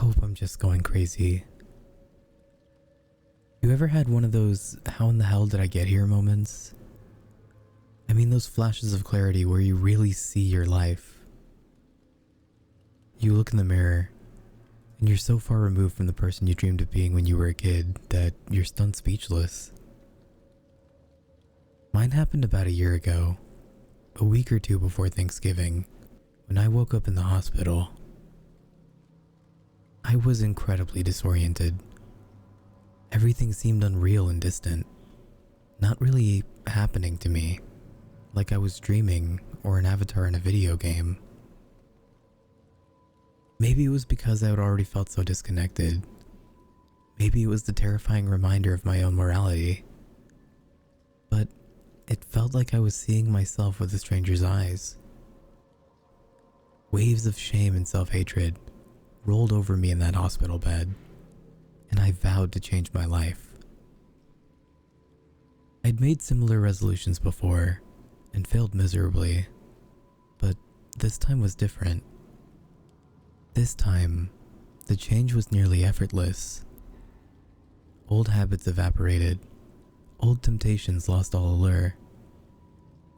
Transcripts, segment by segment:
hope I'm just going crazy. You ever had one of those how in the hell did I get here moments? I mean those flashes of clarity where you really see your life. You look in the mirror and you're so far removed from the person you dreamed of being when you were a kid that you're stunned speechless. Mine happened about a year ago, a week or two before Thanksgiving, when I woke up in the hospital. I was incredibly disoriented. Everything seemed unreal and distant, not really happening to me, like I was dreaming or an avatar in a video game. Maybe it was because I had already felt so disconnected. Maybe it was the terrifying reminder of my own morality. But it felt like I was seeing myself with a stranger's eyes. Waves of shame and self-hatred rolled over me in that hospital bed, and I vowed to change my life. I'd made similar resolutions before and failed miserably, but this time was different. This time, the change was nearly effortless. Old habits evaporated, old temptations lost all allure.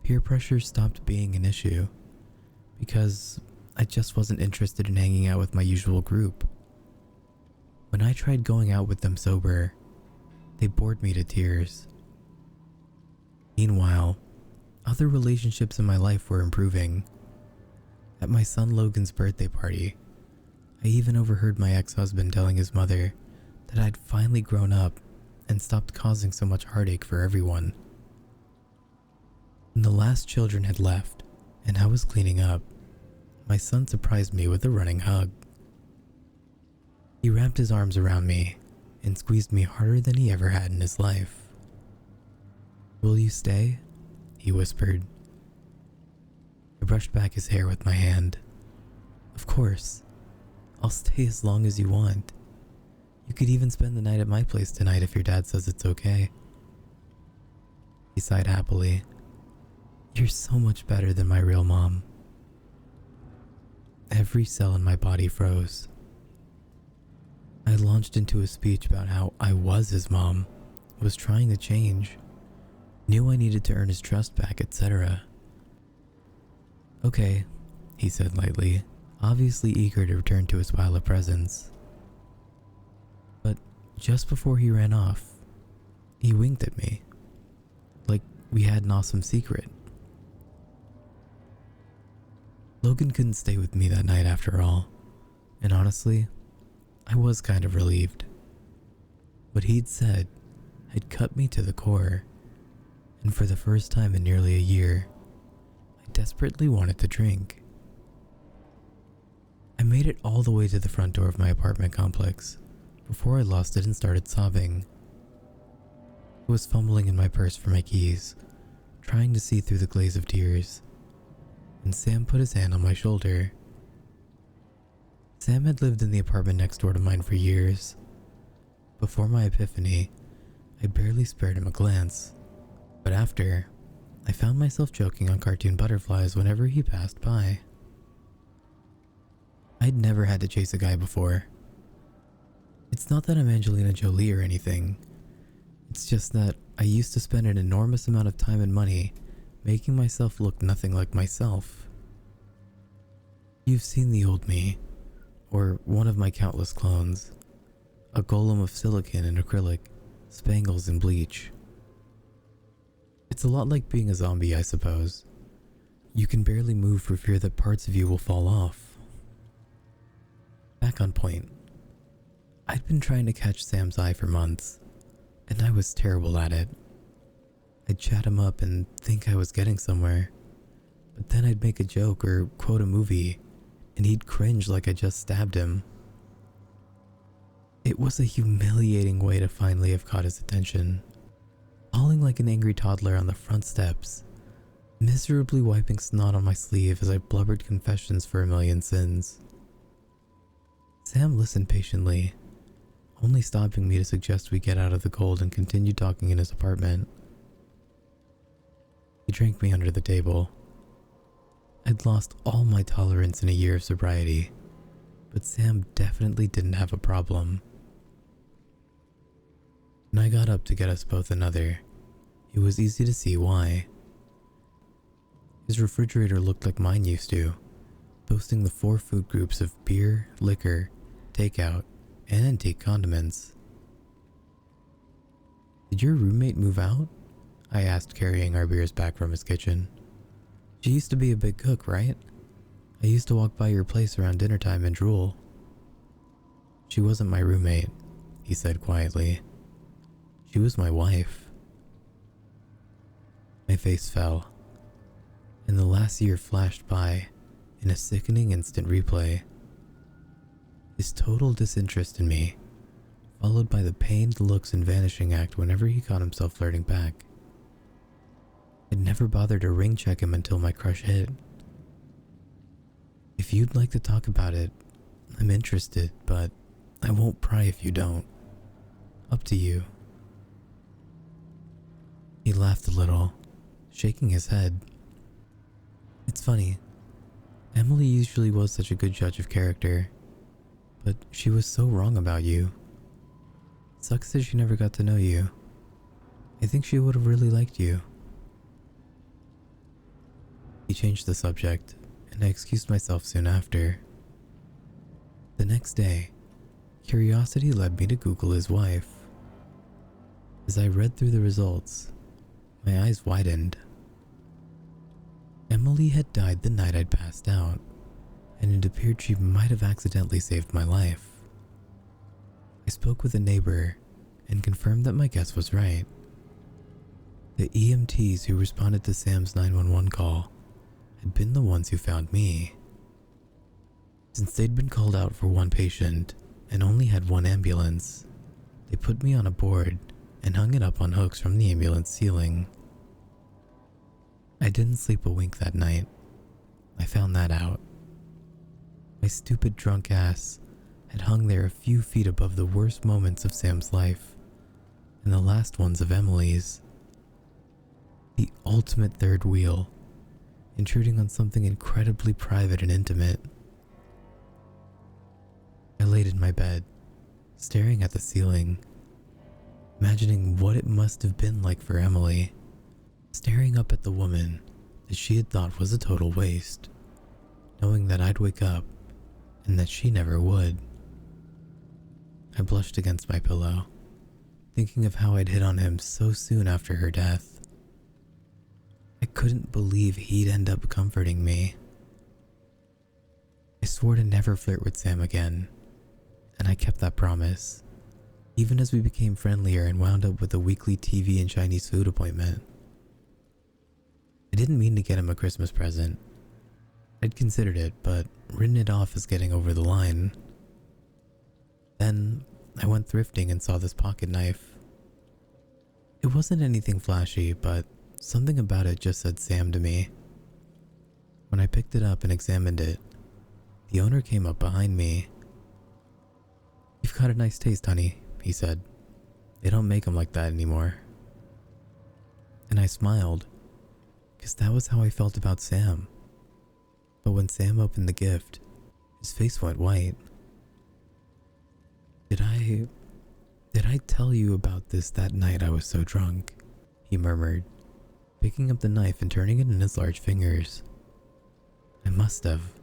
Peer pressure stopped being an issue because I just wasn't interested in hanging out with my usual group. When I tried going out with them sober, they bored me to tears. Meanwhile, other relationships in my life were improving. At my son Logan's birthday party, I even overheard my ex-husband telling his mother that I'd finally grown up and stopped causing so much heartache for everyone. When the last children had left and I was cleaning up, my son surprised me with a running hug. He wrapped his arms around me and squeezed me harder than he ever had in his life. "Will you stay?" he whispered. I brushed back his hair with my hand. "Of course. I'll stay as long as you want. You could even spend the night at my place tonight if your dad says it's okay." He sighed happily. "You're so much better than my real mom." Every cell in my body froze. I launched into a speech about how I was his mom, was trying to change, knew I needed to earn his trust back, etc. "Okay," he said lightly, obviously eager to return to his pile of presents. But just before he ran off, he winked at me, like we had an awesome secret. Logan couldn't stay with me that night after all, and honestly, I was kind of relieved. What he'd said had cut me to the core, and for the first time in nearly a year, I desperately wanted to drink. I made it all the way to the front door of my apartment complex before I lost it and started sobbing. I was fumbling in my purse for my keys, trying to see through the glaze of tears, and Sam put his hand on my shoulder. Sam had lived in the apartment next door to mine for years. Before my epiphany, I barely spared him a glance, but after, I found myself joking on cartoon butterflies whenever he passed by. I'd never had to chase a guy before. It's not that I'm Angelina Jolie or anything. It's just that I used to spend an enormous amount of time and money making myself look nothing like myself. You've seen the old me, or one of my countless clones. A golem of silicone and acrylic, spangles and bleach. It's a lot like being a zombie, I suppose. You can barely move for fear that parts of you will fall off. Back on point. I'd been trying to catch Sam's eye for months, and I was terrible at it. I'd chat him up and think I was getting somewhere, but then I'd make a joke or quote a movie, and he'd cringe like I just stabbed him. It was a humiliating way to finally have caught his attention. Falling like an angry toddler on the front steps, miserably wiping snot on my sleeve as I blubbered confessions for a million sins. Sam listened patiently, only stopping me to suggest we get out of the cold and continue talking in his apartment. He drank me under the table. I'd lost all my tolerance in a year of sobriety, but Sam definitely didn't have a problem. When I got up to get us both another, it was easy to see why. His refrigerator looked like mine used to, boasting the 4 food groups of beer, liquor, takeout, and antique condiments. "Did your roommate move out?" I asked, carrying our beers back from his kitchen. "She used to be a big cook, right? I used to walk by your place around dinner time and drool." "She wasn't my roommate," he said quietly. "She was my wife." My face fell, and the last year flashed by in a sickening instant replay. His total disinterest in me, followed by the pained looks and vanishing act whenever he caught himself flirting back. I'd never bothered to ring check him until my crush hit. "If you'd like to talk about it, I'm interested, but I won't pry if you don't. Up to you." He laughed a little, shaking his head. "It's funny. Emily usually was such a good judge of character, but she was so wrong about you. Sucks that she never got to know you. I think she would have really liked you." He changed the subject, and I excused myself soon after. The next day, curiosity led me to Google his wife. As I read through the results, my eyes widened. Emily had died the night I'd passed out, and it appeared she might have accidentally saved my life. I spoke with a neighbor and confirmed that my guess was right. The EMTs who responded to Sam's 911 call had been the ones who found me. Since they'd been called out for one patient and only had one ambulance, they put me on a board and hung it up on hooks from the ambulance ceiling. I didn't sleep a wink that night. I found that out. My stupid drunk ass had hung there a few feet above the worst moments of Sam's life and the last ones of Emily's. The ultimate third wheel, intruding on something incredibly private and intimate. I laid in my bed, staring at the ceiling, imagining what it must have been like for Emily, staring up at the woman that she had thought was a total waste, knowing that I'd wake up and that she never would. I blushed against my pillow, thinking of how I'd hit on him so soon after her death. I couldn't believe he'd end up comforting me. I swore to never flirt with Sam again, and I kept that promise, even as we became friendlier and wound up with a weekly TV and Chinese food appointment. I didn't mean to get him a Christmas present. I'd considered it, but written it off as getting over the line. Then I went thrifting and saw this pocket knife. It wasn't anything flashy, but something about it just said Sam to me. When I picked it up and examined it, the owner came up behind me. "You've got a nice taste, honey," he said. "They don't make them like that anymore." And I smiled, because that was how I felt about Sam. But when Sam opened the gift, his face went white. Did I tell you about this that night I was so drunk?" he murmured, picking up the knife and turning it in his large fingers. "I must have."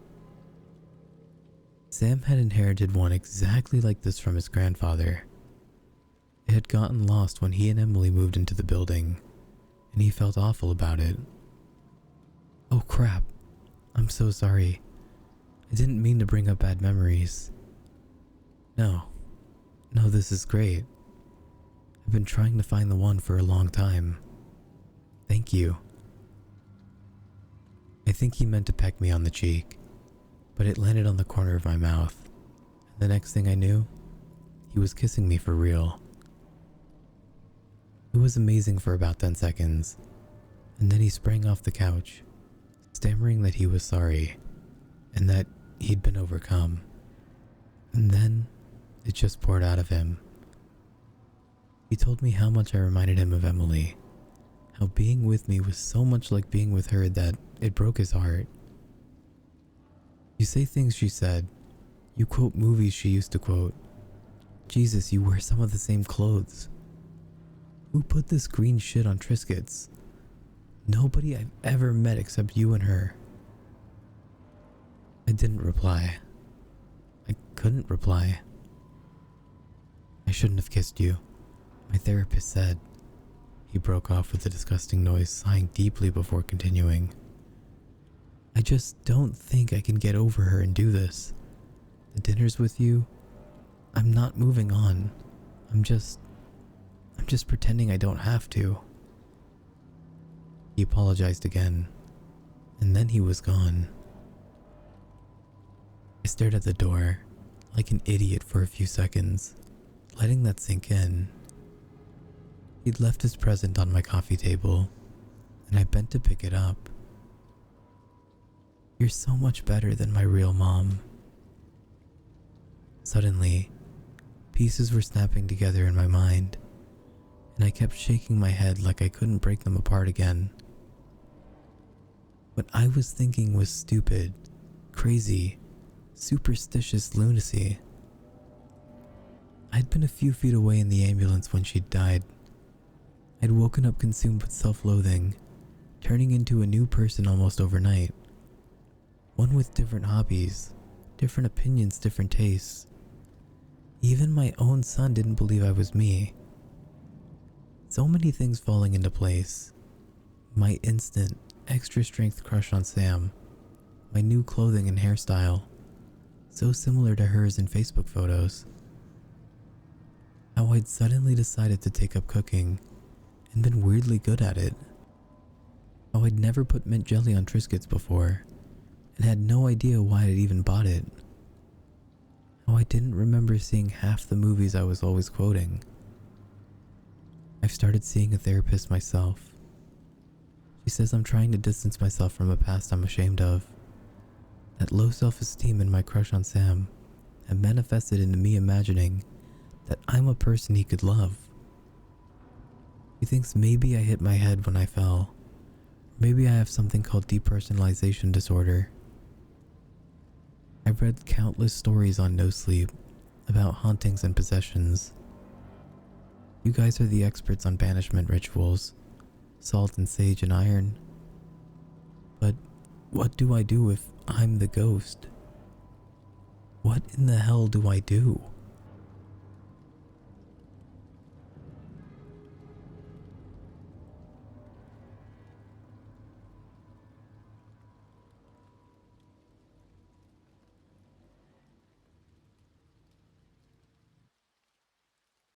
Sam had inherited one exactly like this from his grandfather. It had gotten lost when he and Emily moved into the building, and he felt awful about it. "Oh crap, I'm so sorry. I didn't mean to bring up bad memories." No, this is great. I've been trying to find the one for a long time. Thank you." I think he meant to peck me on the cheek, but it landed on the corner of my mouth, and the next thing I knew, he was kissing me for real. It was amazing for about 10 seconds, and then he sprang off the couch, stammering that he was sorry, and that he'd been overcome. And then it just poured out of him. He told me how much I reminded him of Emily, how being with me was so much like being with her that it broke his heart. "You say things," she said, You quote movies she used to quote. Jesus, you wear some of the same clothes. Who put this green shit on Triscuits? Nobody I've ever met except you and her. I didn't reply. I couldn't reply. I shouldn't have kissed you, my therapist said. He broke off with a disgusting noise, sighing deeply before continuing. I just don't think I can get over her and do this. The dinner's with you. I'm not moving on. I'm just pretending I don't have to. He apologized again, and then he was gone. I stared at the door, like an idiot for a few seconds, letting that sink in. He'd left his present on my coffee table, and I bent to pick it up. You're so much better than my real mom. Suddenly, pieces were snapping together in my mind, and I kept shaking my head like I couldn't break them apart again. What I was thinking was stupid, crazy, superstitious lunacy. I'd been a few feet away in the ambulance when she'd died. I'd woken up consumed with self-loathing, turning into a new person almost overnight. One with different hobbies, different opinions, different tastes. Even my own son didn't believe I was me. So many things falling into place. My instant, extra strength crush on Sam. My new clothing and hairstyle. So similar to hers in Facebook photos. How I'd suddenly decided to take up cooking and been weirdly good at it. How I'd never put mint jelly on Triscuits before and had no idea why I'd even bought it. How I didn't remember seeing half the movies I was always quoting. I've started seeing a therapist myself. She says I'm trying to distance myself from a past I'm ashamed of. That low self-esteem and my crush on Sam have manifested into me imagining that I'm a person he could love. He thinks maybe I hit my head when I fell. Maybe I have something called depersonalization disorder. I've read countless stories on nosleep about hauntings and possessions. You guys are the experts on banishment rituals, salt and sage and iron. But what do I do if I'm the ghost? What in the hell do I do?